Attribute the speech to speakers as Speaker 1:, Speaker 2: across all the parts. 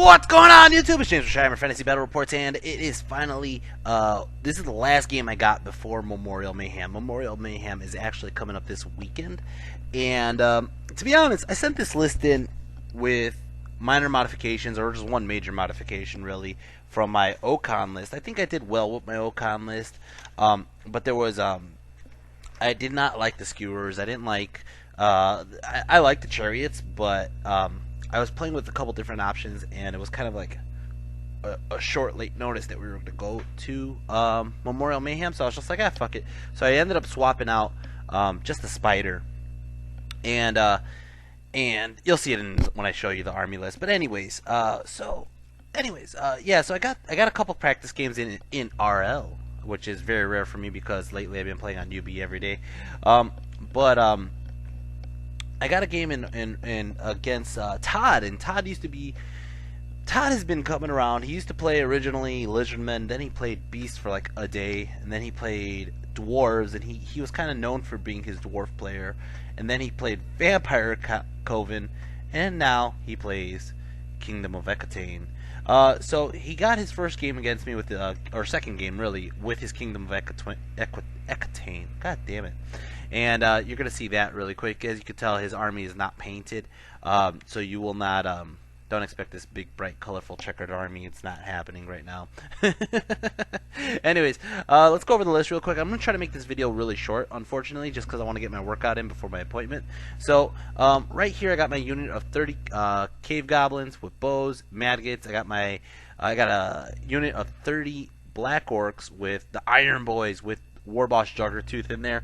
Speaker 1: What's going on, YouTube? It's James from ChiHammer Fantasy Battle Reports, and it is finally, this is the last game I got before Memorial Mayhem. Memorial Mayhem is actually coming up this weekend, and to be honest, I sent this list in with minor modifications, or just one major modification, really, from my Ocon list. I think I did well with my Ocon list, but there was, I did not like the skewers. I didn't like, I like the chariots, but, I was playing with a couple different options, and it was kind of like a short, late notice that we were going to go to Memorial Mayhem, so I was just like, fuck it. So I ended up swapping out just the spider, and you'll see it when I show you the army list. But anyways, yeah, so I got a couple practice games in RL, which is very rare for me because lately I've been playing on UB every day. I got a game in against Todd, and Todd has been coming around. He used to play originally Lizardmen, then he played Beast for like a day, and then he played Dwarves, and he was kind of known for being his Dwarf player, and then he played Vampire Coven, and now he plays Kingdom of Equittaine. So he got his first game against me with or second game really, with his Kingdom of Equittaine. God damn it. And you're going to see that really quick. As you can tell, his army is not painted, so you will not, don't expect this big, bright, colorful, checkered army. It's not happening right now. Anyways, let's go over the list real quick. I'm going to try to make this video really short, unfortunately, just because I want to get my workout in before my appointment. So, right here, I got my unit of 30 cave goblins with bows, maggots. I got a unit of 30 black orcs with the Iron Boys with Warboss Juggertooth in there.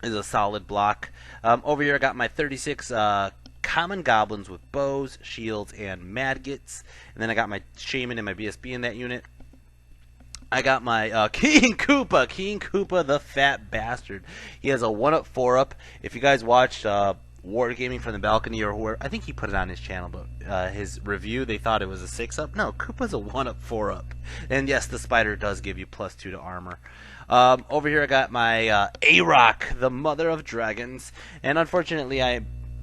Speaker 1: Is a solid block. Over here I got my 36 common goblins with bows, shields, and maggots. And then I got my shaman and my BSB in that unit. I got my King Koopa the fat bastard. He has a 1-up, 4-up. If you guys watched Wargaming from the Balcony, or where, I think he put it on his channel, but his review, they thought it was a 6-up. No, Koopa's a 1-up, 4-up. And yes, the spider does give you +2 to armor. Over here I got my A-Rock, the mother of dragons, and unfortunately I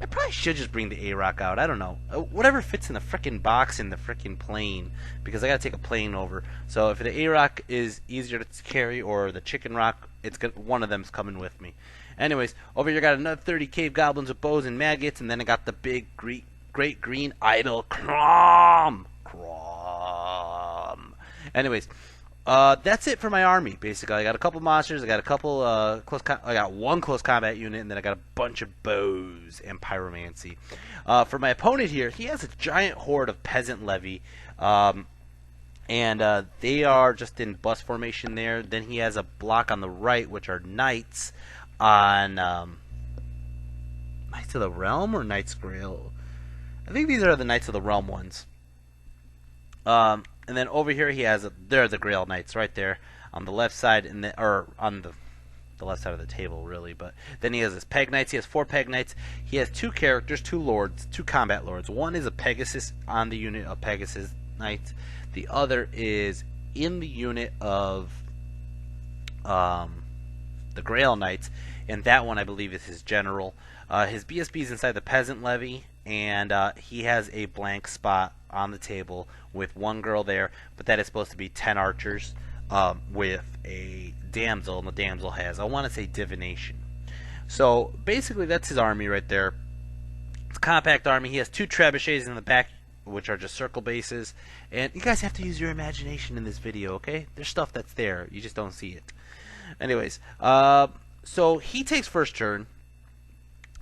Speaker 1: probably should just bring the A-Rock out. I don't know. Whatever fits in the frickin' box in the frickin' plane, because I gotta take a plane over. So if the A-Rock is easier to carry, or the Chicken Rock, one of them's coming with me. Anyways, over here I got another 30 cave goblins with bows and maggots, and then I got the big great green idol, Crom. Anyways, that's it for my army, basically. I got a couple monsters, I got a couple I got one close combat unit, and then I got a bunch of bows and pyromancy. For my opponent here, he has a giant horde of peasant levy, and they are just in bus formation there. Then he has a block on the right, which are knights on Knights of the Realm or Knights Grail. I think these are the Knights of the Realm ones. And then over here he has they're the Grail Knights right there on the left side, or on the left side of the table really. But then he has his Peg Knights. He has 4 Peg Knights. He has 2 characters, 2 lords, 2 combat lords. One is a Pegasus on the unit of Pegasus Knights. The other is in the unit of the Grail Knights, and that one I believe is his general. His BSB is inside the peasant levy, and he has a blank spot on the table with 1 girl there, but that is supposed to be 10 archers with a damsel, and the damsel has, I want to say, divination. So basically that's his army right there. It's a compact army. He has 2 trebuchets in the back, which are just circle bases, and you guys have to use your imagination in this video, okay? There's stuff that's there, you just don't see it. Anyways, so he takes first turn.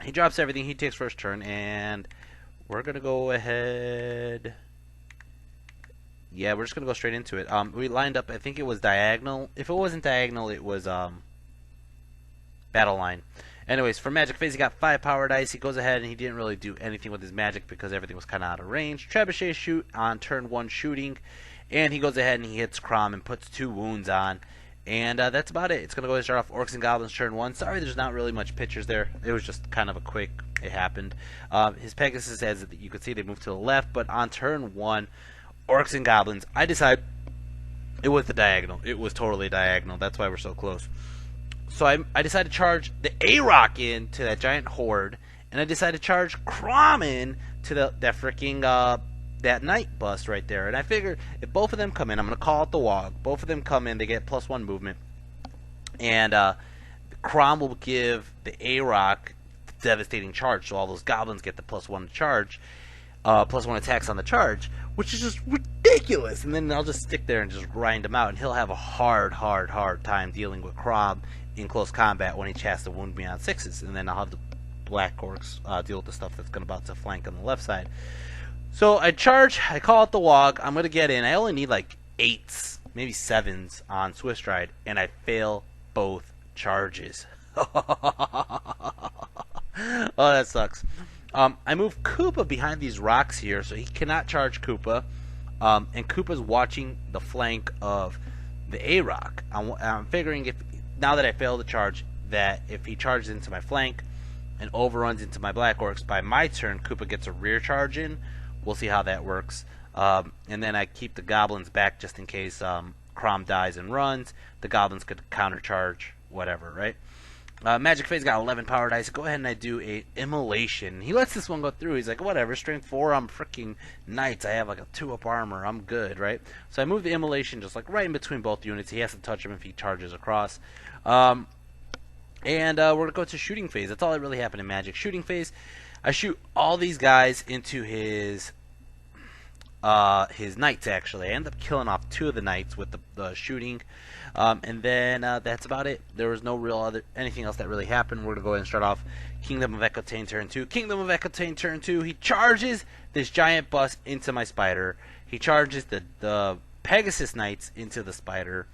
Speaker 1: He drops everything, he takes first turn, and we're going to go ahead. Yeah, we're just going to go straight into it. We lined up, I think it was diagonal. If it wasn't diagonal, it was battle line. Anyways, for magic phase, he got 5 power dice. He goes ahead and he didn't really do anything with his magic because everything was kind of out of range. Trebuchet shoot on turn 1 shooting, and he goes ahead and he hits Crom and puts 2 wounds on. And that's about it. It's going to go ahead and start off Orcs and Goblins turn 1. Sorry there's not really much pictures there. It was just kind of a quick, it happened. His Pegasus, as you can see, they moved to the left. But on turn 1, Orcs and Goblins, I decided it was the diagonal. It was totally diagonal. That's why we're so close. So I decided to charge the A-Rock in to that giant horde. And I decided to charge Crom in to that freaking that night bust right there. And I figure if both of them come in, I'm going to call it the Wog. Both of them come in, they get +1 movement. And Crom will give the A-Rock devastating charge, so all those goblins get the +1 charge, +1 attacks on the charge, which is just ridiculous. And then I'll just stick there and just grind him out, and he'll have a hard time dealing with Crom in close combat when he has to wound me on 6s. And then I'll have the Black Orcs deal with the stuff that's about to flank on the left side. So I charge, I call it the Wog, I'm going to get in. I only need like 8s, maybe 7s on Swift Stride, and I fail both charges. Oh, that sucks. I move Koopa behind these rocks here, so he cannot charge Koopa. And Koopa's watching the flank of the A-Rock. I'm figuring if, now that I failed the charge, that if he charges into my flank and overruns into my Black Orcs, by my turn, Koopa gets a rear charge in. We'll see how that works. And then I keep the Goblins back just in case Crom dies and runs. The Goblins could countercharge, whatever, right? Magic Phase got 11 power dice. Go ahead and I do a Immolation. He lets this one go through. He's like, whatever, strength 4, I'm freaking Knights. I have like a 2-up armor. I'm good, right? So I move the Immolation just like right in between both units. He has to touch him if he charges across. And we're going to go to Shooting Phase. That's all that really happened in Magic. Shooting Phase, I shoot all these guys into his Knights, actually. I end up killing off 2 of the Knights with the shooting. And then that's about it. There was no real anything else that really happened. We're going to go ahead and start off Kingdom of Equittaine turn 2. Kingdom of Equittaine turn 2. He charges this giant bus into my spider. He charges the Pegasus Knights into the spider.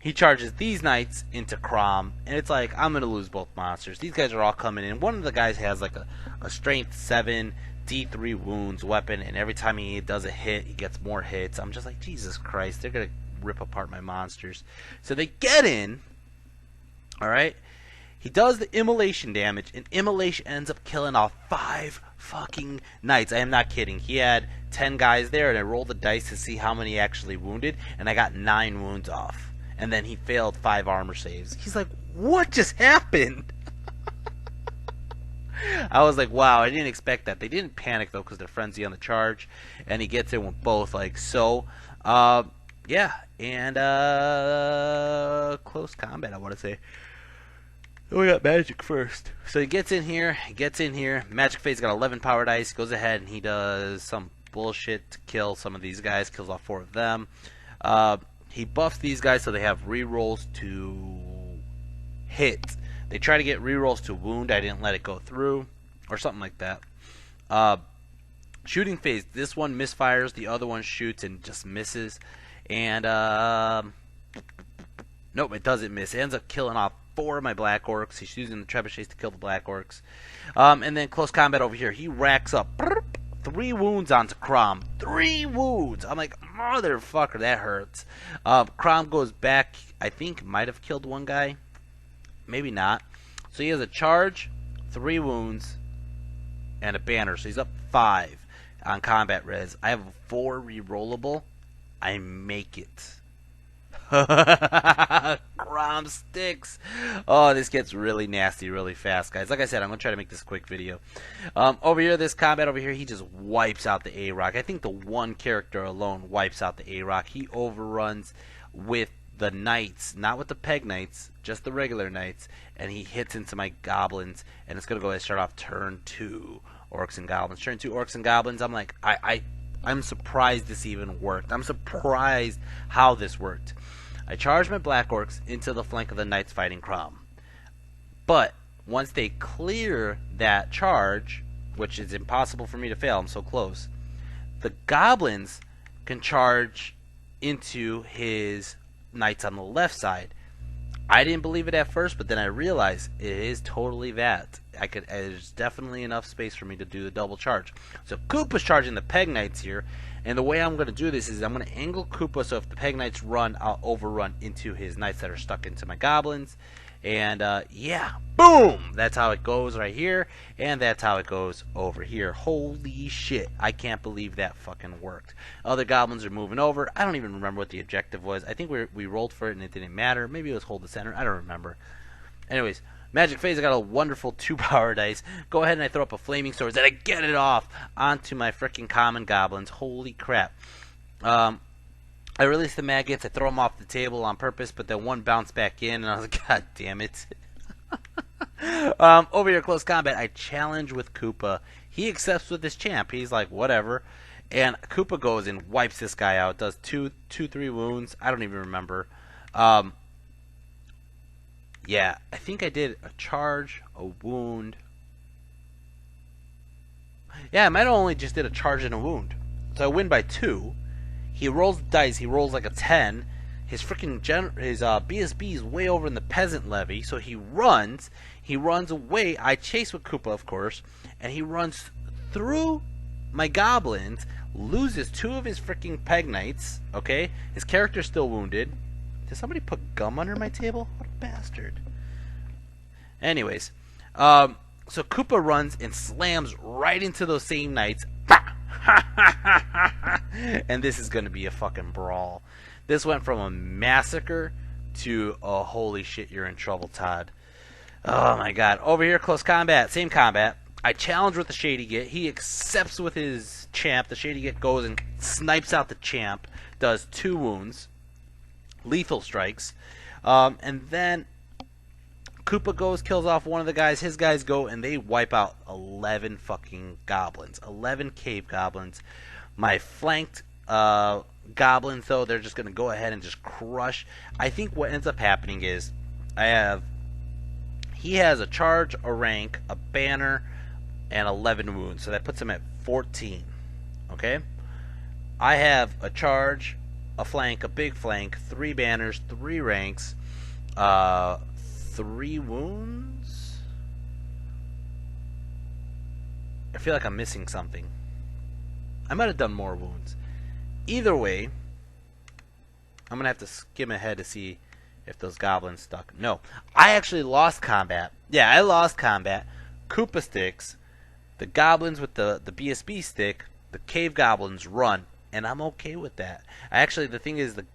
Speaker 1: He charges these Knights into Crom. And it's like, I'm going to lose both monsters. These guys are all coming in. One of the guys has like a strength 7 D3 wounds weapon, and every time he does a hit, he gets more hits. I'm just like, Jesus Christ, they're going to rip apart my monsters. So they get in, alright? He does the Immolation damage, and Immolation ends up killing off 5 fucking Knights. I am not kidding. He had 10 guys there, and I rolled the dice to see how many he actually wounded, and I got 9 wounds off. And then he failed 5 armor saves. He's like, what just happened? I was like, wow, I didn't expect that. They didn't panic, though, because they're frenzy on the charge. And he gets in with both, like so. Yeah, and close combat, I want to say. We got Magic first. So he gets in here. Magic Phase got 11 power dice. Goes ahead and he does some bullshit to kill some of these guys. Kills off 4 of them. He buffs these guys so they have rerolls to hit. They try to get rerolls to wound. I didn't let it go through. Or something like that. Shooting Phase. This one misfires. The other one shoots and just misses. And, nope, it doesn't miss. It ends up killing off 4 of my Black Orcs. He's using the Trebuchets to kill the Black Orcs. And then close combat over here. He racks up 3 wounds onto Crom. 3 wounds! I'm like, motherfucker, that hurts. Crom goes back. I think might have killed 1 guy. Maybe not. So he has a charge, 3 wounds, and a banner. So he's up 5 on combat res. I have 4 rerollable. I make it. Crom sticks. Oh, this gets really nasty really fast, guys. Like I said, I'm going to try to make this a quick video. Over here, this combat over here, he just wipes out the A-Rock. I think the 1 character alone wipes out the A-Rock. He overruns with the Knights, not with the Peg Knights, just the regular Knights, and he hits into my Goblins, and it's going to go ahead and start off turn 2, Orcs and Goblins. Turn 2, Orcs and Goblins. I'm like, I'm surprised this even worked. I'm surprised how this worked. I charge my Black Orcs into the flank of the Knights fighting Crom. But once they clear that charge, which is impossible for me to fail, I'm so close, the Goblins can charge into his Knights on the left side. I didn't believe it at first, but then I realized it is totally that. There's definitely enough space for me to do the double charge. So Koopa's charging the Peg Knights here, and the way I'm going to do this is I'm going to angle Koopa so if the Peg Knights run, I'll overrun into his Knights that are stuck into my Goblins. And yeah, boom! That's how it goes right here, and that's how it goes over here. Holy shit, I can't believe that fucking worked. Other Goblins are moving over. I don't even remember what the objective was. I think we rolled for it and it didn't matter. Maybe it was hold the center. I don't remember. Anyways, Magic phase, I got a wonderful 2 power dice. Go ahead and I throw up a flaming sword, and I get it off onto my freaking common goblins. Holy crap. I release the maggots, I throw them off the table on purpose, but then one bounced back in, and I was like, God damn it. Over here, close combat, I challenge with Koopa. He accepts with his champ. He's like, whatever. And Koopa goes and wipes this guy out. Does 3 wounds. I don't even remember. Yeah, I think I did a charge, a wound. Yeah, I might have only just did a charge and a wound. So I win by 2. He rolls the dice. He rolls like a 10. His freaking BSB is way over in the peasant levy, so he runs. He runs away. I chase with Koopa, of course, and he runs through my goblins, loses 2 of his freaking peg knights. Okay, his character's still wounded. Did somebody put gum under my table? What a bastard. Anyways, so Koopa runs and slams right into those same knights. And this is going to be a fucking brawl. This went from a massacre to a holy shit, you're in trouble, Todd. Oh my god. Over here, close combat. Same combat. I challenge with the Shady Git. He accepts with his champ. The Shady Git goes and snipes out the champ. Does 2 wounds. Lethal strikes. And then Koopa goes, kills off one of the guys. His guys go and they wipe out 11 fucking goblins. 11 cave goblins. My flanked goblins, though, they're just going to go ahead and just crush. I think what ends up happening is he has a charge, a rank, a banner, and 11 wounds. So that puts him at 14. Okay? I have a charge, a flank, a big flank, 3 banners, 3 ranks, 3 wounds? I feel like I'm missing something. I might have done more wounds. Either way, I'm going to have to skim ahead to see if those goblins stuck. No. I actually lost combat. Yeah, I lost combat. Koopa sticks. The goblins with the BSB stick. The cave goblins run. And I'm okay with that. Actually, the thing is, the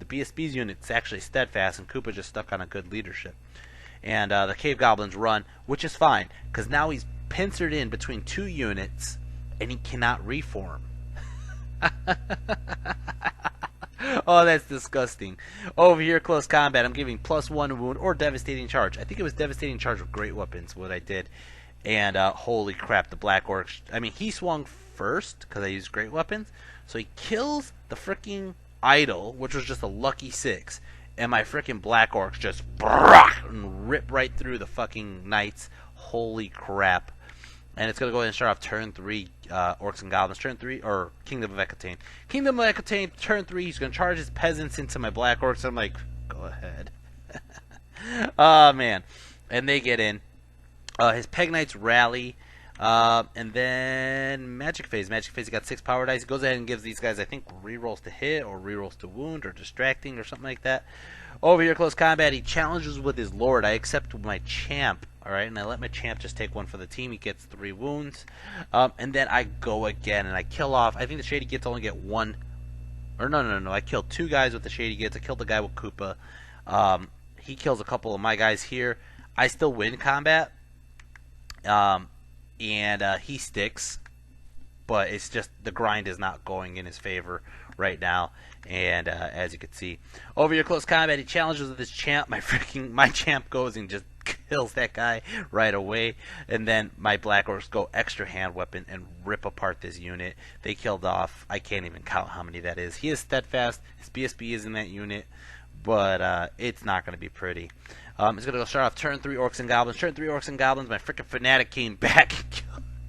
Speaker 1: BSB's unit's actually steadfast, and Koopa just stuck on a good leadership. And the cave goblins run, which is fine, because now he's pincered in between 2 units, and he cannot reform. Oh, that's disgusting. Over here, close combat, I'm giving +1 wound or devastating charge. I think it was devastating charge with great weapons, what I did. And holy crap, the Black Orcs. I mean, he swung first because I used great weapons. So he kills the freaking idol, which was just a lucky 6. And my freaking Black Orcs just and rip right through the fucking knights. Holy crap. And it's going to go ahead and start off turn 3, Orcs and Goblins. Turn 3, or Kingdom of Equittaine. Kingdom of Equittaine, turn 3, he's going to charge his peasants into my Black Orcs. I'm like, go ahead. Oh, man. And they get in. His Peg Knights rally. And then Magic Phase. Magic Phase, he got 6 power dice. He goes ahead and gives these guys, I think, rerolls to hit, or rerolls to wound, or distracting, or something like that. Over here, close combat, he challenges with his Lord. I accept my champ, alright, and I let my champ just take 1 for the team. He gets 3 wounds. And then I go again, and I kill off, I think the Shady Gits only get 1. Or no, I killed 2 guys with the Shady Gits. I killed the guy with Koopa. He kills a couple of my guys here. I still win combat. And he sticks, but it's just the grind is not going in his favor right now. And as you can see, over your close combat, he challenges with his champ. My champ goes and just kills that guy right away. And then my Black Orcs go extra hand weapon and rip apart this unit. They killed off, I can't even count how many that is. He is steadfast. His BSB is in that unit, but it's not going to be pretty. It's going to go start off turn 3 Orcs and Goblins. Turn 3 Orcs and Goblins. My freaking Fanatic came back and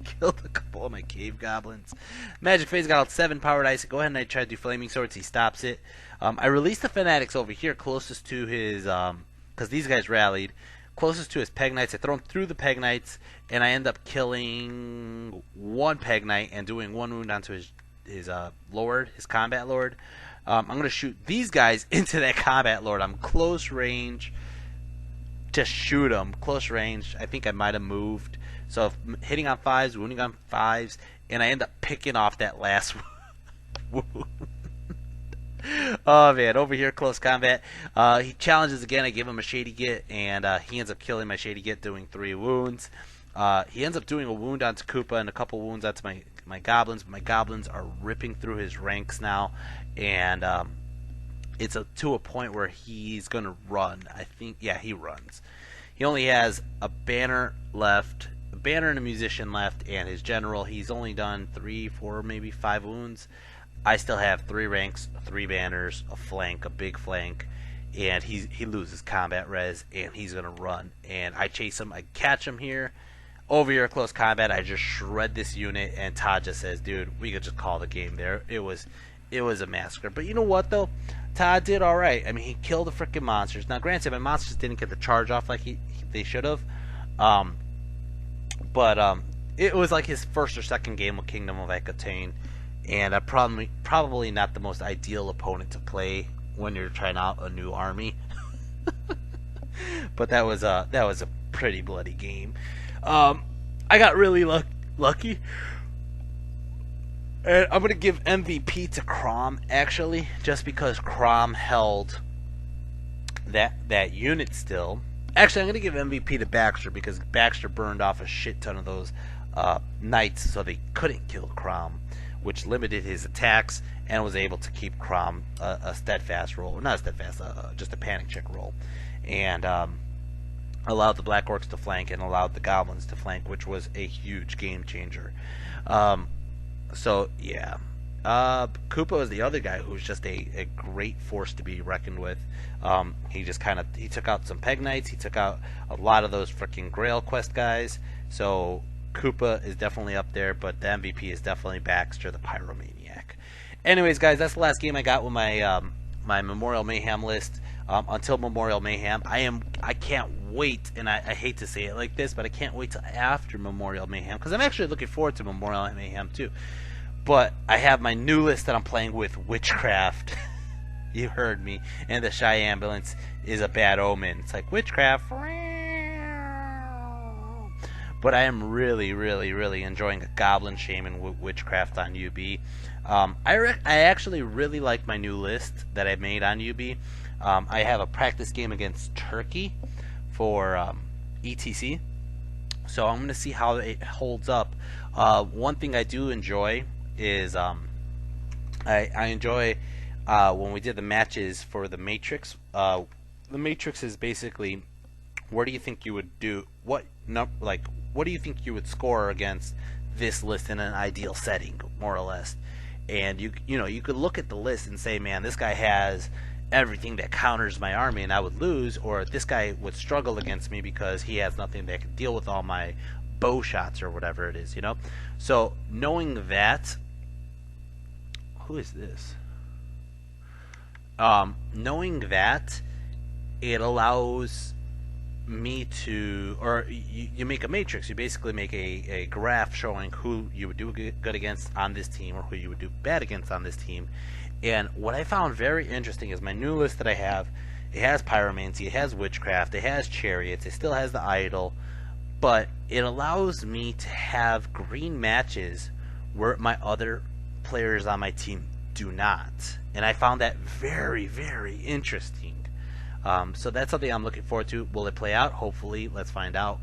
Speaker 1: killed a couple of my Cave Goblins. Magic Phase got out 7 power dice. Go ahead and I try to do Flaming Swords. He stops it. I released the Fanatics over here closest to his, because these guys rallied, closest to his Peg Knights. I throw him through the Peg Knights, and I end up killing 1 Peg Knight and doing 1 wound onto his Lord, his Combat Lord. I'm going to shoot these guys into that Combat Lord. I'm close range. Just shoot them close range. I think I might have moved, so hitting on 5s, wounding on 5s, and I end up picking off that last wound. Oh man, over here, close combat. He challenges again. I give him a Shady Git, and he ends up killing my Shady Git, doing 3 wounds. He ends up doing a wound onto Koopa and a couple wounds onto my goblins. But my goblins are ripping through his ranks now, and it's to a point where he's gonna run. I think, yeah, he runs. He only has a banner left, a banner and a musician left, and his general. He's only done 3, 4, maybe 5 wounds. I still have 3 ranks, 3 banners, a flank, a big flank, and he loses combat res, and he's gonna run. And I chase him, I catch him here. Over here, close combat, I just shred this unit, and Todd just says, "Dude, we could just call the game there." It was a massacre. But you know what though? Todd did all right. I mean, he killed the freaking monsters. Now, granted, my monsters didn't get the charge off like they should have, but it was like his first or second game with Kingdom of Equittaine. And probably not the most ideal opponent to play when you're trying out a new army. But that was a pretty bloody game. I got really lucky, and I'm gonna give MVP to Crom actually, just because Crom held that unit still. Actually, I'm gonna give MVP to Baxter because Baxter burned off a shit ton of those knights, so they couldn't kill Crom, which limited his attacks and was able to keep Crom a steadfast roll, not a steadfast, just a panic check roll, and allowed the Black Orcs to flank and allowed the Goblins to flank, which was a huge game changer. So yeah, Koopa is the other guy who's just a great force to be reckoned with. He took out some Peg Knights, he took out a lot of those freaking Grail Quest guys. So Koopa is definitely up there, but the MVP is definitely Baxter, the Pyromaniac. Anyways, guys, that's the last game I got with my my Memorial Mayhem list. Until Memorial Mayhem, I can't wait, and I hate to say it like this, but I can't wait till after Memorial Mayhem, because I'm actually looking forward to Memorial Mayhem too. But I have my new list that I'm playing with Witchcraft. You heard me, and the Shy Ambulance is a bad omen. It's like Witchcraft. But I am really enjoying a Goblin Shaman with Witchcraft on UB. I actually really like my new list that I made on UB. I have a practice game against Turkey for ETC, so I'm going to see how it holds up. One thing I do enjoy is I enjoy when we did the matches for the Matrix. The Matrix is basically, where do you think you would do what do you think you would score against this list in an ideal setting, more or less? And you could look at the list and say, man, this guy has everything that counters my army and I would lose, or this guy would struggle against me because he has nothing that can deal with all my bow shots or whatever it is, So knowing that, who is this? Knowing that, it allows me to, or you make a matrix. You basically make a graph showing who you would do good against on this team or who you would do bad against on this team. And what I found very interesting is my new list that I have. It has Pyromancy, it has Witchcraft, it has Chariots, it still has the Idol, but it allows me to have green matches where my other players on my team do not. And I found that very interesting. So that's something I'm looking forward to. Will it play out? Hopefully. Let's find out.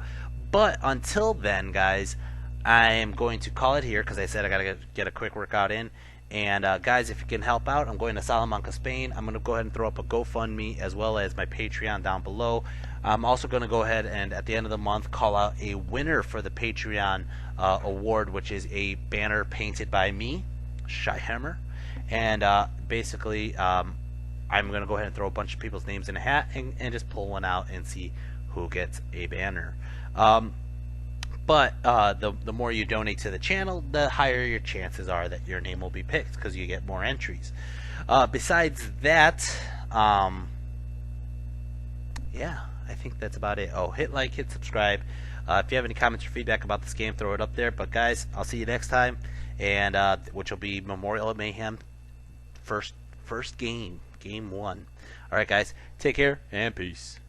Speaker 1: But until then, guys, I am going to call it here because I said I got to get a quick workout in. And guys, if you can help out, I'm going to Salamanca, Spain. I'm going to go ahead and throw up a GoFundMe as well as my Patreon down below. I'm also going to go ahead and at the end of the month call out a winner for the Patreon award, which is a banner painted by me, ChiHammer. And basically, I'm going to go ahead and throw a bunch of people's names in a hat and just pull one out and see who gets a banner. But the more you donate to the channel, the higher your chances are that your name will be picked because you get more entries. Besides that, yeah, I think that's about it. Oh, hit like, hit subscribe. If you have any comments or feedback about this game, throw it up there. But guys, I'll see you next time, and which will be Memorial Mayhem first game 1. All right, guys, take care and peace.